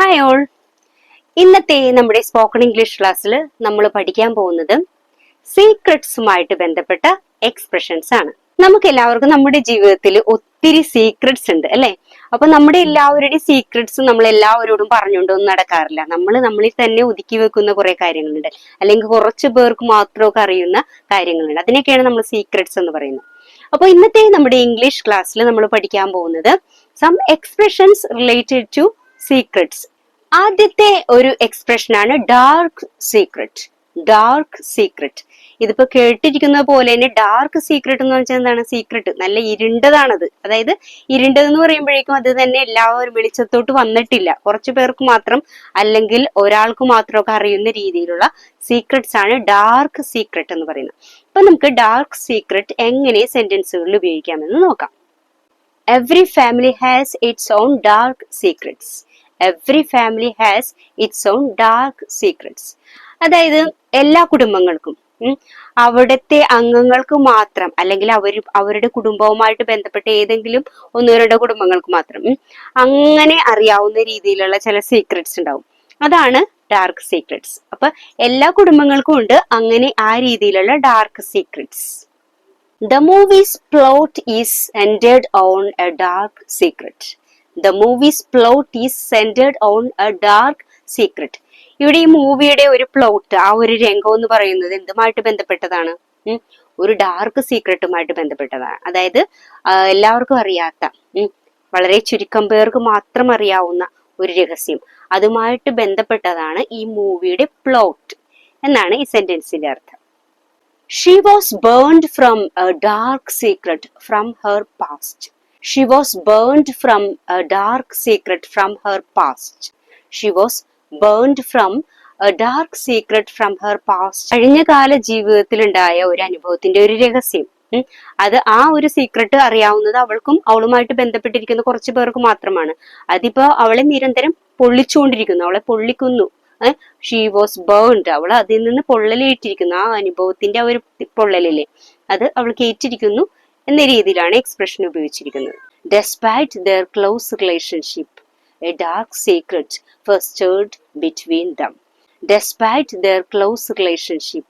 Hi all. ഇന്നത്തെ നമ്മുടെ spoken English ക്ലാസ്സിൽ നമ്മൾ പഠിക്കാൻ പോകുന്നത് സീക്രട്സുമായിട്ട് ബന്ധപ്പെട്ട എക്സ്പ്രഷൻസ് ആണ്. നമുക്ക് എല്ലാവർക്കും നമ്മുടെ ജീവിതത്തിൽ ഒത്തിരി സീക്രട്സ് ഉണ്ട് അല്ലെ? അപ്പൊ നമ്മുടെ എല്ലാവരുടെയും സീക്രട്സ് നമ്മൾ എല്ലാവരോടും പറഞ്ഞുകൊണ്ടൊന്നും നടക്കാറില്ല. നമ്മൾ നമ്മളിൽ തന്നെ ഒതുക്കി വെക്കുന്ന കുറെ കാര്യങ്ങളുണ്ട്, അല്ലെങ്കിൽ കുറച്ചു പേർക്ക് മാത്രമൊക്കെ അറിയുന്ന കാര്യങ്ങളുണ്ട്. അതിനൊക്കെയാണ് നമ്മൾ സീക്രട്സ് എന്ന് പറയുന്നത്. അപ്പൊ ഇന്നത്തെ നമ്മുടെ ഇംഗ്ലീഷ് ക്ലാസ്സിൽ നമ്മൾ പഠിക്കാൻ പോകുന്നത് some expressions related to secrets. ആദ്യത്തെ ഒരു എക്സ്പ്രഷൻ ആണ് ഡാർക്ക് സീക്രട്ട്. ഡാർക്ക് സീക്രട്ട് ഇതിപ്പോ കേട്ടിരിക്കുന്ന പോലെ തന്നെ ഡാർക്ക് സീക്രട്ട് എന്ന് വെച്ചാൽ എന്താണ്? സീക്രട്ട് നല്ല ഇരുണ്ടതാണത്. അതായത് ഇരുണ്ടതെന്ന് പറയുമ്പോഴേക്കും അത് തന്നെ എല്ലാവരും വെളിച്ചത്തോട്ട് വന്നിട്ടില്ല, കുറച്ചു പേർക്ക് മാത്രം അല്ലെങ്കിൽ ഒരാൾക്ക് മാത്രമൊക്കെ അറിയുന്ന രീതിയിലുള്ള സീക്രട്സ് ആണ് ഡാർക്ക് സീക്രട്ട് എന്ന് പറയുന്നത്. അപ്പൊ നമുക്ക് ഡാർക്ക് സീക്രട്ട് എങ്ങനെ സെന്റൻസുകളിൽ ഉപയോഗിക്കാമെന്ന് നോക്കാം. Every family has its own dark secrets. Every family has its own dark secrets. അതായത് എല്ലാ കുടുംബങ്ങൾക്കും അവിടുത്തെ അംഗങ്ങൾക്ക് മാത്രം, അല്ലെങ്കിൽ അവരുടെ കുടുംബവുമായിട്ട് ബന്ധപ്പെട്ട ഏതെങ്കിലും ഒന്നോ രണ്ടോ കുടുംബങ്ങൾക്ക് മാത്രം അങ്ങനെ അറിയാവുന്ന രീതിയിലുള്ള ചില സീക്രട്സ് ഉണ്ടാവും. അതാണ് ഡാർക്ക് സീക്രട്സ്. അപ്പൊ എല്ലാ കുടുംബങ്ങൾക്കും ഉണ്ട് അങ്ങനെ ആ രീതിയിലുള്ള dark secrets. The movie's plot is centered on a dark secret. The movie's plot is centered on a dark secret. ഇവിടെ ഈ മൂവിയുടെ ഒരു പ്ലോട്ട്, ആ ഒരു രംഗം എന്ന് പറയുന്നത് എന്തുമായിട്ട് ബന്ധപ്പെട്ടതാണ്? ഒരു ഡാർക്ക് സീക്രട്ടുമായിട്ട് ബന്ധപ്പെട്ടതാണ്. അതായത് എല്ലാവർക്കും അറിയാത്ത, വളരെ ചുരുക്കം പേർക്ക് മാത്രം അറിയാവുന്ന ഒരു രഹസ്യം, അതുമായിട്ട് ബന്ധപ്പെട്ടതാണ് ഈ മൂവിയുടെ പ്ലോട്ട് എന്നാണ് ഈ സെന്റൻസിന്റെ അർത്ഥം. She was burned from a dark secret from her past. She was burned from a dark secret from her past. She was burned from a dark secret from her past. കഴിഞ്ഞകാല ജീവിതത്തിൽ ഉണ്ടായ ഒരു അനുഭവത്തിന്റെ ഒരു രഹസ്യം, അത് ആ ഒരു സീക്രട്ട് അറിയാവുന്നത് അവൾക്കും അവളുമായിട്ട് ബന്ധപ്പെട്ടിരിക്കുന്ന കുറച്ചു പേർക്ക് മാത്രമാണ്. അതിപ്പോ അവളെ നിരന്തരം പൊള്ളിച്ചുകൊണ്ടിരിക്കുന്നു, അവളെ പൊള്ളിക്കുന്നു. ഷീ വാസ് ബേൺഡ്, അവൾ അതിൽ നിന്ന് പൊള്ളലേറ്റിരിക്കുന്നു. ആ അനുഭവത്തിന്റെ ആ ഒരു പൊള്ളലില്ലേ, അത് അവൾക്ക് ഏറ്റിരിക്കുന്നു എന്ന രീതിയിലാണ് എക്സ്പ്രഷൻ ഉപയോഗിച്ചിരിക്കുന്നത്. Despite their close relationship, a dark secret festered between them. Despite their close relationship,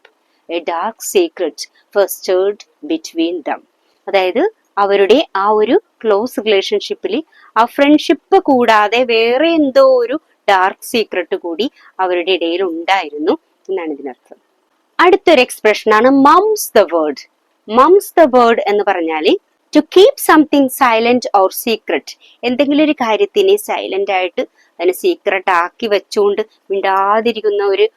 a dark secret festered between them. അതായത് അവരുടെ ആ ഒരു ക്ലോസ് റിലേഷൻഷിപ്പിൽ ആ ഫ്രണ്ട്ഷിപ്പ് കൂടാതെ വേറെ എന്തോ ഒരു ഡാർക്ക് സീക്രട്ട് കൂടി അവരുടെ ഇടയിൽ ഉണ്ടായിരുന്നു എന്നാണ് ഇതിനർത്ഥം. അടുത്തൊരു എക്സ്പ്രഷൻ ആണ് mum's the word. Mum's the word എന്ന് പറഞ്ഞാൽ to keep something silent or secret. എന്തെങ്കിലും ഒരു കാര്യത്തിനെ സൈലന്റ് ആയിട്ട് അതിനെ സീക്രട്ട് ആക്കി വെച്ചുകൊണ്ട് മിണ്ടാതിരിക്കുന്ന ഒരു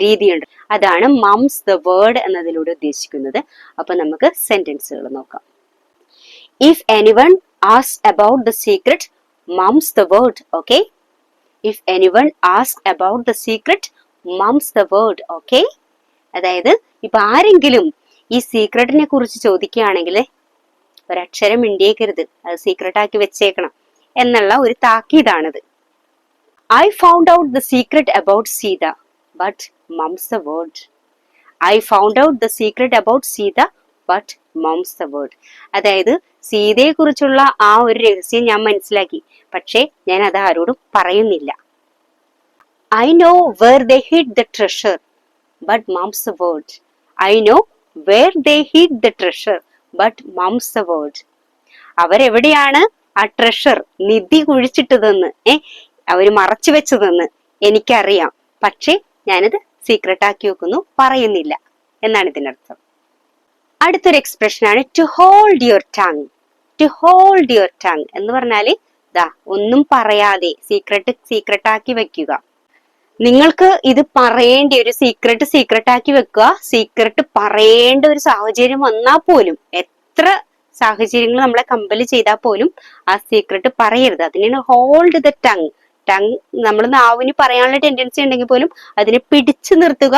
രീതിയുണ്ട്. അതാണ് മംസ് ദ വേർഡ് എന്നതിലൂടെ ഉദ്ദേശിക്കുന്നത്. അപ്പൊ നമുക്ക് സെന്റൻസുകൾ നോക്കാം. If anyone asks about the secret, mum's the word, okay? If anyone asks about the secret, mum's the word, okay? അതായത് ഇപ്പൊ ആരെങ്കിലും ഈ സീക്രട്ടിനെ കുറിച്ച് ചോദിക്കുകയാണെങ്കിൽ ഒരക്ഷരം മിണ്ടിയേക്കരുത്, അത് സീക്രട്ട് ആക്കി വെച്ചേക്കണം എന്നുള്ള ഒരു താക്കീതാണിത്. I found out the secret about Sita, but mum's the word. I found out the secret about Sita, but mum's the word. അതായത് സീതയെ കുറിച്ചുള്ള ആ ഒരു രഹസ്യം ഞാൻ മനസ്സിലാക്കി, പക്ഷേ ഞാൻ അത് ആരോടും പറയുന്നില്ല. I know where they hid the treasure, but mum's the word. I know where they hid the treasure, but mum's the word. അവരെവിടെയാണ് ആ ട്രഷർ, നിധി കുഴിച്ചിട്ടതെന്ന്, അവര് മറച്ചു വെച്ചതെന്ന് എനിക്കറിയാം, പക്ഷേ ഞാനത് സീക്രട്ട് ആക്കി വെക്കുന്നു, പറയുന്നില്ല എന്നാണ് ഇതിനർത്ഥം. അടുത്തൊരു എക്സ്പ്രഷൻ ആണ് to hold your tongue. To hold your tongue എന്ന് പറഞ്ഞാല് ഒന്നും പറയാതെ സീക്രട്ട് ആക്കി വെക്കുക. നിങ്ങൾക്ക് ഇത് പറയേണ്ട ഒരു സീക്രട്ട് ആക്കി വെക്കുക. സീക്രട്ട് പറയേണ്ട ഒരു സാഹചര്യം വന്നാൽ പോലും, എത്ര സാഹചര്യങ്ങൾ നമ്മളെ കമ്പൽ ചെയ്താൽ പോലും ആ സീക്രട്ട് പറയരുത്. അതിനാണ് ഹോൾഡ് ദ ടങ്. ടങ് നമ്മൾ നാവിന് പറയാനുള്ള ടെൻഡൻസി ഉണ്ടെങ്കിൽ പോലും അതിനെ പിടിച്ചു നിർത്തുക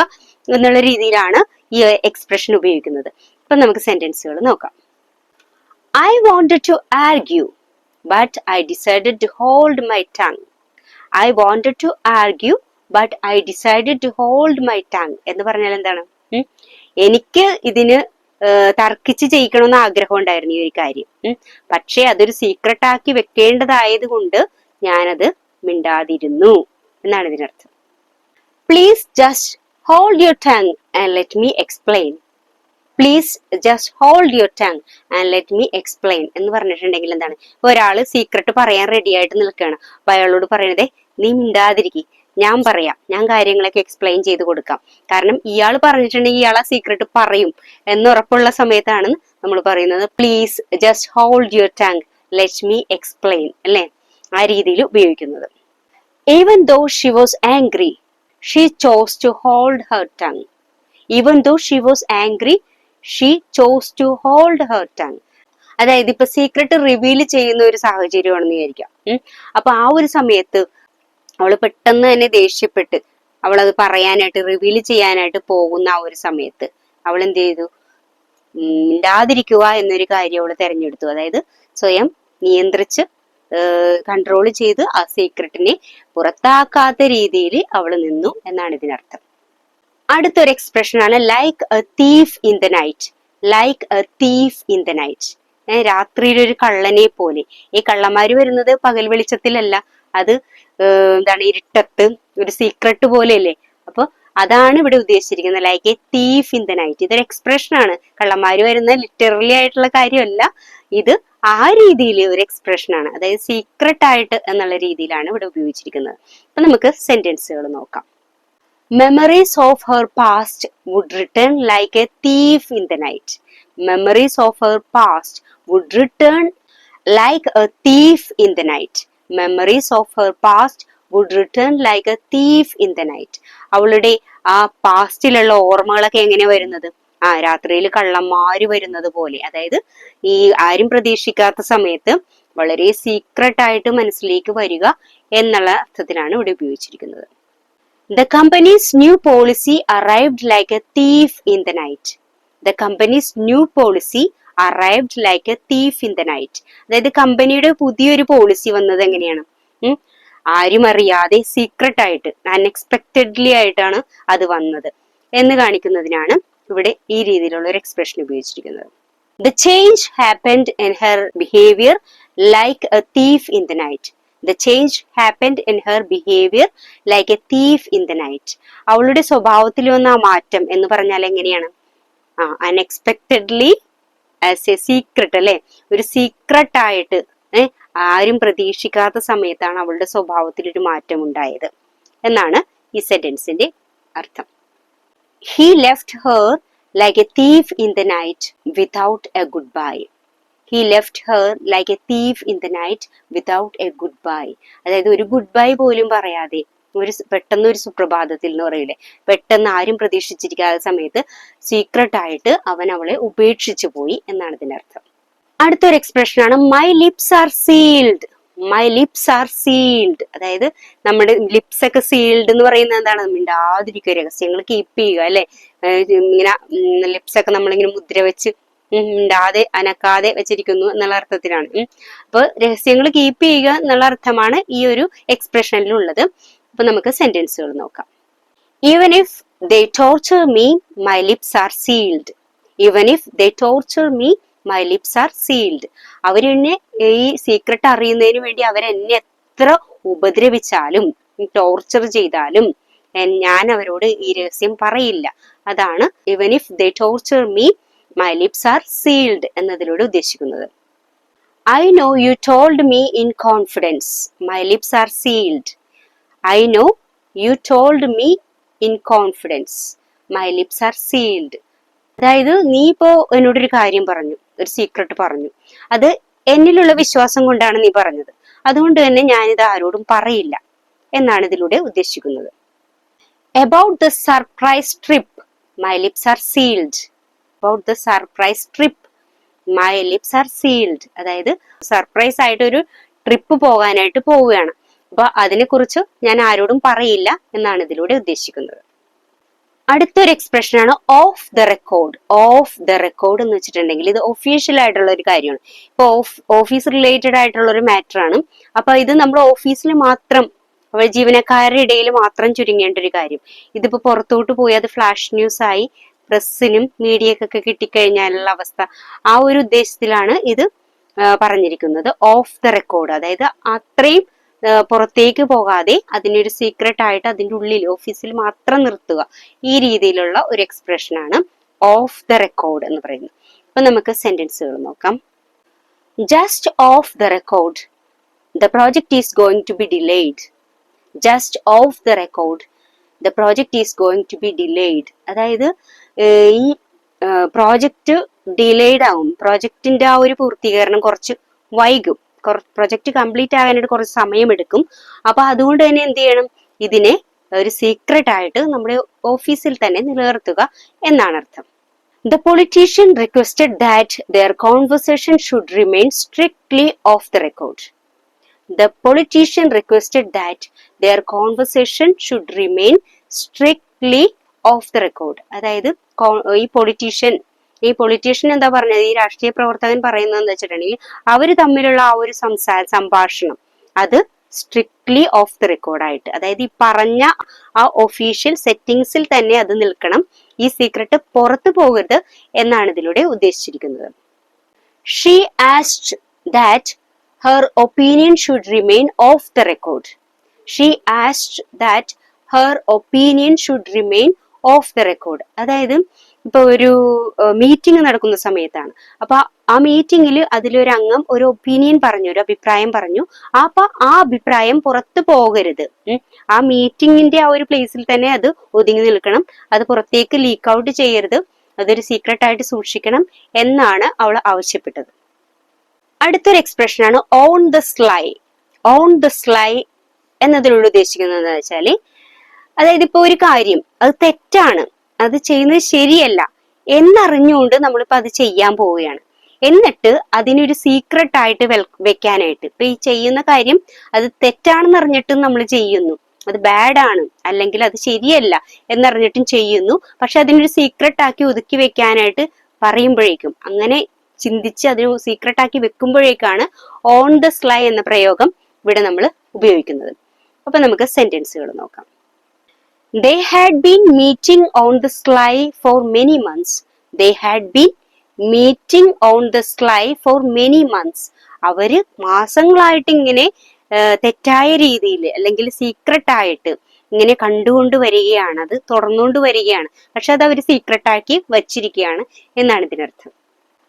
എന്നുള്ള രീതിയിലാണ് ഈ എക്സ്പ്രഷൻ ഉപയോഗിക്കുന്നത്. അപ്പൊ നമുക്ക് സെന്റൻസുകൾ നോക്കാം. I wanted to argue, but I decided to hold my tongue. I wanted to argue, but I decided to hold my tongue. എന്ന് പറഞ്ഞാൽ എന്താണ്? എനിക്ക് ഇതിന് തർക്കിച്ച് ജയിക്കണമെന്ന് ആഗ്രഹം ഉണ്ടായിരുന്നു ഈ ഒരു കാര്യം, പക്ഷെ അതൊരു സീക്രട്ട് ആക്കി വെക്കേണ്ടതായത് കൊണ്ട് ഞാനത് മിണ്ടാതിരുന്നു എന്നാണ് ഇതിനർത്ഥം. Please just hold your tongue and let me explain. Please just hold your tongue and let me explain എന്ന് പറഞ്ഞിട്ടുണ്ടെങ്കിൽ എന്താണ്? ഒരാള് സീക്രട്ട് പറയാൻ റെഡി ആയിട്ട് നിൽക്കുകയാണ്. അപ്പൊ അയാളോട് പറയണതേ, നീ മിണ്ടാതിരിക്കും, ഞാൻ പറയാം, ഞാൻ കാര്യങ്ങളൊക്കെ എക്സ്പ്ലെയിൻ ചെയ്ത് കൊടുക്കാം. കാരണം ഇയാൾ പറഞ്ഞിട്ടുണ്ടെങ്കിൽ ഇയാൾ ആ സീക്രട്ട് പറയും എന്നുറപ്പുള്ള സമയത്താണ് നമ്മൾ പറയുന്നത് please just hold your tongue let me explain, അല്ലെ? ആ രീതിയിൽ ഉപയോഗിക്കുന്നത്. Even though she was angry, she chose to hold her tongue. Even though she was angry, she chose to hold her tongue. അതായത് ഇപ്പൊ സീക്രട്ട് റിവീൽ ചെയ്യുന്ന ഒരു സാഹചര്യമാണെന്ന് വിചാരിക്കാം. അപ്പൊ ആ ഒരു സമയത്ത് അവള് പെട്ടെന്ന് തന്നെ ദേഷ്യപ്പെട്ട് അവളത് പറയാനായിട്ട് റിവീൽ ചെയ്യാനായിട്ട് പോകുന്ന ആ ഒരു സമയത്ത് അവൾ എന്ത് ചെയ്തു? മിണ്ടാതിരിക്കുക എന്നൊരു കാര്യം അവള് തെരഞ്ഞെടുത്തു. അതായത് സ്വയം നിയന്ത്രിച്ച് കൺട്രോൾ ചെയ്ത് ആ സീക്രട്ടിനെ പുറത്താക്കാത്ത രീതിയിൽ അവൾ നിന്നു എന്നാണ് ഇതിനർത്ഥം. അടുത്തൊരു എക്സ്പ്രഷൻ ആണ് like a thief in the night. Like a thief in the night. രാത്രിയിൽ ഒരു കള്ളനെ പോലെ. ഈ കള്ളന്മാര് വരുന്നത് പകൽ വെളിച്ചത്തിലല്ല, അത് എന്താണ്, ഇരുട്ടത്ത് ഒരു സീക്രട്ട് പോലെയല്ലേ. അപ്പൊ അതാണ് ഇവിടെ ഉദ്ദേശിച്ചിരിക്കുന്നത്, like a thief in the night. ഇതൊരു എക്സ്പ്രഷൻ ആണ്. കള്ളന്മാര് വരുന്ന ലിറ്ററലി ആയിട്ടുള്ള കാര്യമല്ല, ഇത് ആ രീതിയിൽ ഒരു എക്സ്പ്രഷൻ ആണ്. അതായത് സീക്രട്ട് ആയിട്ട് എന്നുള്ള രീതിയിലാണ് ഇവിടെ ഉപയോഗിച്ചിരിക്കുന്നത്. അപ്പൊ നമുക്ക് സെന്റൻസുകൾ നോക്കാം. Memories of her past would return like a thief in the night. Memories of her past would return like a thief in the night. Memories of her past would return like a thief in the night. അവളുടെ ആ പാസ്റ്റിലുള്ള ഓർമ്മകളൊക്കെ എങ്ങനെ വരുന്നത്? രാത്രിയിൽ കള്ളന്മാര് വരുന്നത് പോലെ. അതായത് ഈ ആരും പ്രതീക്ഷിക്കാത്ത സമയത്ത് വളരെ സീക്രട്ട് ആയിട്ട് മനസ്സിലേക്ക് വരിക എന്നുള്ള അർത്ഥത്തിലാണ് ഇവിടെ ഉപയോഗിച്ചിരിക്കുന്നത്. The company's new policy arrived like a thief in the night. The company's new policy arrived like a thief in the night. അതായത് കമ്പനിയുടെ പുതിയൊരു പോളിസി വന്നത് എങ്ങനെയാണ്? ആരും അറിയാതെ സീക്രട്ട് ആയിട്ട് അൺഎക്സ്പെക്റ്റഡ്ലി ആയിട്ടാണ് അത് വന്നത് എന്ന് കാണിക്കുന്നതിനാണ് ഇവിടെ ഈ രീതിയിലുള്ള ഒരു എക്സ്പ്രഷൻ ഉപയോഗിച്ചിരിക്കുന്നത്. The change happened in her behavior like a thief in the night. The change happened in her behavior like a thief in the night. അവളുടെ സ്വഭാവത്തിൽ വന്ന ആ മാറ്റം എന്ന് പറഞ്ഞാൽ എങ്ങനെയാണ്? അൺഎക്സ്പെക്റ്റഡ്ലി ആസ് എ സീക്രട്ട്, അല്ലെ? ഒരു സീക്രട്ട് ആയിട്ട് ആരും പ്രതീക്ഷിക്കാത്ത സമയത്താണ് അവളുടെ സ്വഭാവത്തിൽ ഒരു മാറ്റം ഉണ്ടായത് എന്നാണ് ഈ സെന്റൻസിന്റെ അർത്ഥം. He left her like a thief in the night without a goodbye. He left her like a thief in the night without a goodbye. അതായത് ഒരു ഗുഡ് ബൈ പോലും പറയാതെ, പെട്ടെന്ന് ഒരു സുപ്രഭാതത്തിൽ എന്ന് പറയില്ലേ, പെട്ടെന്ന് ആരും പ്രതീക്ഷിച്ചിരിക്കാത്ത സമയത്ത് സീക്രട്ട് ആയിട്ട് അവൻ അവളെ ഉപേക്ഷിച്ചു പോയി എന്നാണ് ഇതിന്റെ അർത്ഥം. അടുത്തൊരു എക്സ്പ്രഷൻ ആണ് my lips R sealed. My lips R sealed. അതായത് നമ്മുടെ ലിപ്സ് ഒക്കെ സീൽഡ് എന്ന് പറയുന്നത് എന്താണ്? മിണ്ടാതിരിക്കുക, രഹസ്യങ്ങൾ കീപ്പ് ചെയ്യുക, അല്ലെ? ഇങ്ങനെ ലിപ്സ് ഒക്കെ നമ്മളിങ്ങനെ മുദ്ര വെച്ച് മിണ്ടാതെ അനക്കാതെ വെച്ചിരിക്കുന്നു എന്നുള്ള അർത്ഥത്തിലാണ്. അപ്പൊ രഹസ്യങ്ങൾ കീപ്പ് ചെയ്യുക എന്നുള്ള അർത്ഥമാണ് ഈ ഒരു എക്സ്പ്രഷനിലുള്ളത്. അപ്പൊ നമുക്ക് സെന്റൻസുകൾ നോക്കാം. Even if they torture me, my lips are sealed. Even if they torture me, my lips are sealed. അവരെന്നെ ഈ സീക്രട്ട് അറിയുന്നതിന് വേണ്ടി അവരെന്നെ എത്ര ഉപദ്രവിച്ചാലും ടോർച്ചർ ചെയ്താലും ഞാൻ അവരോട് ഈ രഹസ്യം പറയില്ല. അതാണ് even if they torture me, my lips are sealed എന്നതിലൂടെ ഉദ്ദേശിക്കുന്നത്. I know you told me in confidence. My lips are sealed. I know you told me in confidence. My lips are sealed. അതായത് നീ ഇപ്പോ എന്നോടൊരു കാര്യം പറഞ്ഞു, ഒരു secret പറഞ്ഞു, അത് എന്നിലുള്ള വിശ്വാസം കൊണ്ടാണ് നീ പറഞ്ഞത്, അതുകൊണ്ട് തന്നെ ഞാനിത് ആരോടും പറയില്ല എന്നാണ് ഇതിലൂടെ ഉദ്ദേശിക്കുന്നത്. About the surprise trip, my lips are sealed. About the surprise trip, my lips are sealed. അതായത് സർപ്രൈസ് ആയിട്ട് ഒരു ട്രിപ്പ് പോകാനായിട്ട് പോവുകയാണ്, അപ്പൊ അതിനെ കുറിച്ച് ഞാൻ ആരോടും പറയില്ല എന്നാണ് ഇതിലൂടെ ഉദ്ദേശിക്കുന്നത്. അടുത്തൊരു എക്സ്പ്രഷൻ ആണ് of the record. Of the record എന്ന് വെച്ചിട്ടുണ്ടെങ്കിൽ ഇത് ഒഫീഷ്യൽ ആയിട്ടുള്ള ഒരു കാര്യമാണ്. ഇപ്പൊ ഓഫീസ് റിലേറ്റഡ് ആയിട്ടുള്ള ഒരു മാറ്റർ ആണ്. അപ്പൊ ഇത് നമ്മൾ ഓഫീസിൽ മാത്രം, ജീവനക്കാരുടെ ഇടയിൽ മാത്രം ചുരുങ്ങേണ്ട ഒരു കാര്യം. ഇതിപ്പോ പുറത്തോട്ട് പോയി അത് ഫ്ലാഷ് ന്യൂസ് ആയി പ്രസ്സിനും മീഡിയക്കൊക്കെ കിട്ടിക്കഴിഞ്ഞാലുള്ള അവസ്ഥ, ആ ഒരു ഉദ്ദേശത്തിലാണ് ഇത് പറഞ്ഞിരിക്കുന്നത്. ഓഫ് ദ റെക്കോർഡ്, അതായത് അത്രയും പുറത്തേക്ക് പോകാതെ അതിനൊരു സീക്രട്ട് ആയിട്ട് അതിൻ്റെ ഉള്ളിൽ ഓഫീസിൽ മാത്രം നിർത്തുക. ഈ രീതിയിലുള്ള ഒരു എക്സ്പ്രഷനാണ് ഓഫ് ദ റെക്കോർഡ് എന്ന് പറയുന്നത്. അപ്പൊ നമുക്ക് സെന്റൻസുകൾ നോക്കാം. Just off the record, the project is going to be delayed. Just off the record, the project is going to be delayed. അതായത് ഈ പ്രോജക്റ്റ് ഡിലേഡ് ആവും, പ്രോജക്റ്റിന്റെ ആ ഒരു പൂർത്തീകരണം കുറച്ച് വൈകും, പ്രൊജക്ട് കംപ്ലീറ്റ് ആകാനായിട്ട് കുറച്ച് സമയമെടുക്കും. അപ്പൊ അതുകൊണ്ട് തന്നെ എന്ത് ചെയ്യണം, ഇതിനെ ഒരു സീക്രട്ട് ആയിട്ട് നമ്മുടെ ഓഫീസിൽ തന്നെ നിലനിർത്തുക എന്നാണ് അർത്ഥം. The politician requested that there conversation should remain strictly of the record. The politician requested that there conversation should remain strictly of the record. അതായത് ഈ പൊളിറ്റീഷ്യൻ എന്താ പറഞ്ഞത്, ഈ രാഷ്ട്രീയ പ്രവർത്തകൻ പറയുന്നത് എന്താ വെച്ചിട്ടുണ്ടെങ്കിൽ അവർ തമ്മിലുള്ള ആ ഒരു സംഭാഷണം അത് സ്ട്രിക്ട്ലി ഓഫ് ദി റെക്കോർഡായിട്ട്, അതായത് ഈ പറഞ്ഞ ആ ഒഫീഷ്യൽ സെറ്റിംഗ്സിൽ തന്നെ അത് നിൽക്കണം, ഈ സീക്രട്ട് പുറത്തു പോകരുത് എന്നാണ് ഇതിലൂടെ ഉദ്ദേശിച്ചിരിക്കുന്നത്. She asked that her opinion should remain off the record. She asked that her opinion should remain off the record. അതായത് ഇപ്പൊ ഒരു മീറ്റിംഗ് നടക്കുന്ന സമയത്താണ്, അപ്പൊ ആ മീറ്റിംഗിൽ അതിലൊരു അംഗം ഒരു ഒപ്പീനിയൻ പറഞ്ഞു, ഒരു അഭിപ്രായം പറഞ്ഞു. അപ്പൊ ആ അഭിപ്രായം പുറത്തു പോകരുത്, ആ മീറ്റിംഗിന്റെ ആ ഒരു പ്ലേസിൽ തന്നെ അത് ഒതുങ്ങി നിൽക്കണം, അത് പുറത്തേക്ക് ലീക്ക് ഔട്ട് ചെയ്യരുത്, അതൊരു സീക്രട്ട് ആയിട്ട് സൂക്ഷിക്കണം എന്നാണ് അവൾ ആവശ്യപ്പെട്ടത്. അടുത്തൊരു എക്സ്പ്രഷൻ ആണ് on the sly. On the sly എന്നതിലൂടെ ഉദ്ദേശിക്കുന്നത് എന്താ വെച്ചാല്, അതായത് ഇപ്പൊ ഒരു കാര്യം അത് തെറ്റാണ്, അത് ചെയ്യുന്നത് ശരിയല്ല എന്നറിഞ്ഞുകൊണ്ട് നമ്മളിപ്പോ അത് ചെയ്യാൻ പോവുകയാണ്, എന്നിട്ട് അതിനൊരു സീക്രട്ട് ആയിട്ട് വെക്കാനായിട്ട്, ഇപ്പൊ ഈ ചെയ്യുന്ന കാര്യം അത് തെറ്റാണെന്ന് അറിഞ്ഞിട്ടും നമ്മൾ ചെയ്യുന്നു, അത് ബാഡ് ആണ് അല്ലെങ്കിൽ അത് ശരിയല്ല എന്നറിഞ്ഞിട്ടും ചെയ്യുന്നു, പക്ഷെ അതിനൊരു സീക്രട്ട് ആക്കി ഒതുക്കി വെക്കാനായിട്ട് പറയുമ്പോഴേക്കും, അങ്ങനെ ചിന്തിച്ച് അതിന് സീക്രട്ട് ആക്കി വെക്കുമ്പോഴേക്കാണ് ഓൺ ദ സ്ലൈ എന്ന പ്രയോഗം ഇവിടെ നമ്മൾ ഉപയോഗിക്കുന്നത്. അപ്പൊ നമുക്ക് സെന്റൻസുകൾ നോക്കാം. They had been meeting on the sly for many months. They had been meeting on the sly for many months. അവര് മാസങ്ങളായിട്ട് ഇങ്ങനെ തെറ്റായ രീതിയിൽ അല്ലെങ്കിൽ സീക്രട്ട് ആയിട്ട് ഇങ്ങനെ കണ്ടുകൊണ്ട് വരികയാണ്, അത് തുടർന്നുകൊണ്ട് വരികയാണ്, പക്ഷെ അത് അവർ സീക്രട്ട് ആക്കി വച്ചിരിക്കുകയാണ് എന്നാണ് ഇതിനർത്ഥം.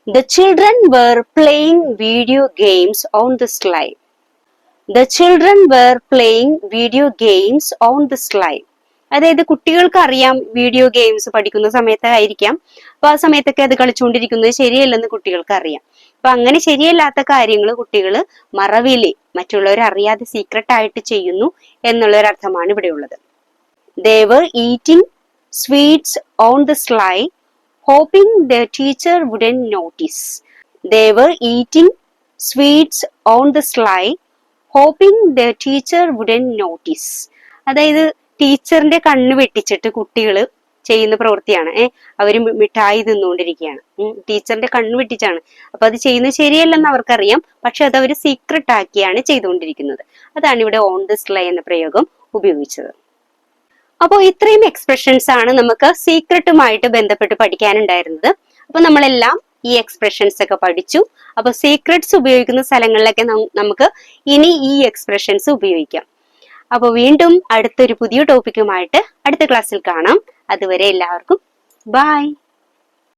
The children were playing video games on the sly. The children were playing video games on the sly. അതായത് കുട്ടികൾക്ക് അറിയാം വീഡിയോ ഗെയിംസ് പഠിക്കുന്ന സമയത്തായിരിക്കാം, അപ്പൊ ആ സമയത്തൊക്കെ അത് കളിച്ചുകൊണ്ടിരിക്കുന്നത് ശരിയല്ലെന്ന് കുട്ടികൾക്ക് അറിയാം. അപ്പൊ അങ്ങനെ ശരിയല്ലാത്ത കാര്യങ്ങൾ കുട്ടികൾ മറവില് മറ്റുള്ളവർ അറിയാതെ സീക്രട്ട് ആയിട്ട് ചെയ്യുന്നു എന്നുള്ളൊരർത്ഥമാണ് ഇവിടെ ഉള്ളത്. They were eating sweets on the sly, hoping their teacher wouldn't notice. They were eating sweets on the sly, hoping their teacher wouldn't notice. അതായത് ടീച്ചറിന്റെ കണ്ണ് വെട്ടിച്ചിട്ട് കുട്ടികൾ ചെയ്യുന്ന പ്രവൃത്തിയാണ്. അവര് മിഠായി തിന്നുകൊണ്ടിരിക്കുകയാണ്, ടീച്ചറിന്റെ കണ്ണ് വെട്ടിച്ചാണ്. അപ്പൊ അത് ചെയ്യുന്നത് ശരിയല്ലെന്ന് അവർക്കറിയാം, പക്ഷെ അത് അവർ സീക്രട്ട് ആക്കിയാണ് ചെയ്തുകൊണ്ടിരിക്കുന്നത്. അതാണ് ഇവിടെ ഓൺ ദ സ്ലൈ എന്ന പ്രയോഗം ഉപയോഗിച്ചത്. അപ്പോൾ ഇത്രയും എക്സ്പ്രഷൻസ് ആണ് നമുക്ക് സീക്രട്ടുമായിട്ട് ബന്ധപ്പെട്ട് പഠിക്കാനുണ്ടായിരുന്നത്. അപ്പൊ നമ്മളെല്ലാം ഈ എക്സ്പ്രഷൻസ് ഒക്കെ പഠിച്ചു. അപ്പൊ സീക്രട്സ് ഉപയോഗിക്കുന്ന സ്ഥലങ്ങളിലൊക്കെ നമുക്ക് ഇനി ഈ എക്സ്പ്രഷൻസ് ഉപയോഗിക്കാം. അപ്പൊ വീണ്ടും അടുത്തൊരു പുതിയ ടോപ്പിക്കുമായിട്ട് അടുത്ത ക്ലാസ്സിൽ കാണാം. അതുവരെ എല്ലാവർക്കും ബൈ.